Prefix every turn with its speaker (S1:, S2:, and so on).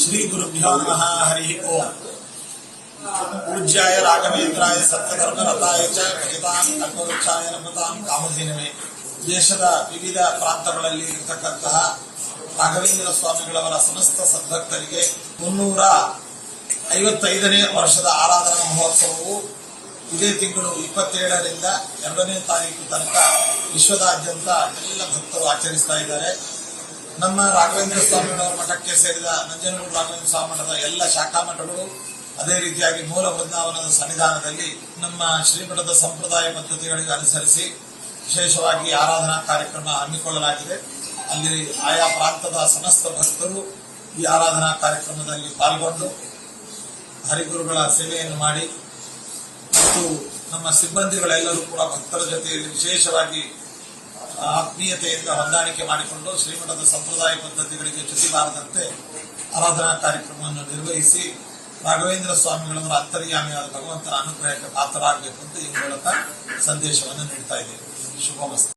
S1: ಶ್ರೀ ಗುರುಭ್ಯೋ ನಮಃ. ಹರಿ ಓಂ. ಪೂಜ್ಯಾಯ ರಾಘವೇಂದ್ರಾಯ ಸತ್ಯಧರ್ಮರತಾಯ ಚ ಭಜತಾಂ ಕಲ್ಪವೃಕ್ಷಾಯ ನಮತಾಂ ಕಾಮಧೇನವೇ. ದೇಶದ ವಿವಿಧ ಪ್ರಾಂತಗಳಲ್ಲಿ ಇರತಕ್ಕಂತಹ ರಾಘವೇಂದ್ರ ಸ್ವಾಮಿಗಳವರ ಸಮಸ್ತ ಸದ್ಭಕ್ತರಿಗೆ 355ನೇ ವರ್ಷದ ಆರಾಧನಾ ಮಹೋತ್ಸವವು ಇದೇ ತಿಂಗಳು 27ರಿಂದ 2ನೇ ತಾರೀಕು ತನಕ ವಿಶ್ವದಾದ್ಯಂತ ಎಲ್ಲ ಭಕ್ತರು ಆಚರಿಸ್ತಾ ಇದ್ದಾರೆ. ನಮ್ಮ ರಾಘವೇಂದ್ರ ಸ್ವಾಮಿಗಳವರ ಮಠಕ್ಕೆ ಸೇರಿದ ನಂಜನಗೂಡು ರಾಘವೇಂದ್ರ ಸ್ವಾಮಿ ಮಠದ ಎಲ್ಲ ಶಾಖಾ ಮಠಗಳು, ಅದೇ ರೀತಿಯಾಗಿ ಮೂಲ ಬೃಂದಾವನದ ಸನ್ನಿಧಾನದಲ್ಲಿ ನಮ್ಮ ಶ್ರೀಮಠದ ಸಂಪ್ರದಾಯ ಪದ್ಧತಿಗಳಿಗೆ ಅನುಸರಿಸಿ ವಿಶೇಷವಾಗಿ ಆರಾಧನಾ ಕಾರ್ಯಕ್ರಮ ಹಮ್ಮಿಕೊಳ್ಳಲಾಗಿದೆ. ಅಲ್ಲಿ ಆಯಾ ಪ್ರಾಂತದ ಸಮಸ್ತ ಭಕ್ತರು ಈ ಆರಾಧನಾ ಕಾರ್ಯಕ್ರಮದಲ್ಲಿ ಪಾಲ್ಗೊಂಡು ಹರಿಗುರುಗಳ ಸೇವೆಯನ್ನು ಮಾಡಿ ಮತ್ತು ನಮ್ಮ ಸಿಬ್ಬಂದಿಗಳೆಲ್ಲರೂ ಕೂಡ ಭಕ್ತರ ಜೊತೆಯಲ್ಲಿ ವಿಶೇಷವಾಗಿ ಆತ್ಮೀಯತೆಯಿಂದ ಹೊಂದಾಣಿಕೆ ಮಾಡಿಕೊಂಡು ಶ್ರೀಮಠದ ಸಂಪ್ರದಾಯ ಪದ್ಧತಿಗಳಿಗೆ ಚ್ಯುತಿ ಬಾರದಂತೆ ಆರಾಧನಾ ಕಾರ್ಯಕ್ರಮವನ್ನು ನಿರ್ವಹಿಸಿ ರಾಘವೇಂದ್ರ ಸ್ವಾಮಿಗಳವರ ಅಂತರ್ಯಾಮಿಯಾದ ಭಗವಂತನ ಅನುಗ್ರಹಕ್ಕೆ ಪಾತ್ರರಾಗಬೇಕು ಅಂತ ಈ ಮೂಲಕ ಸಂದೇಶವನ್ನು ನೀಡ್ತಾ ಇದ್ದೇವೆ. ಶುಭಮಸ್ತು.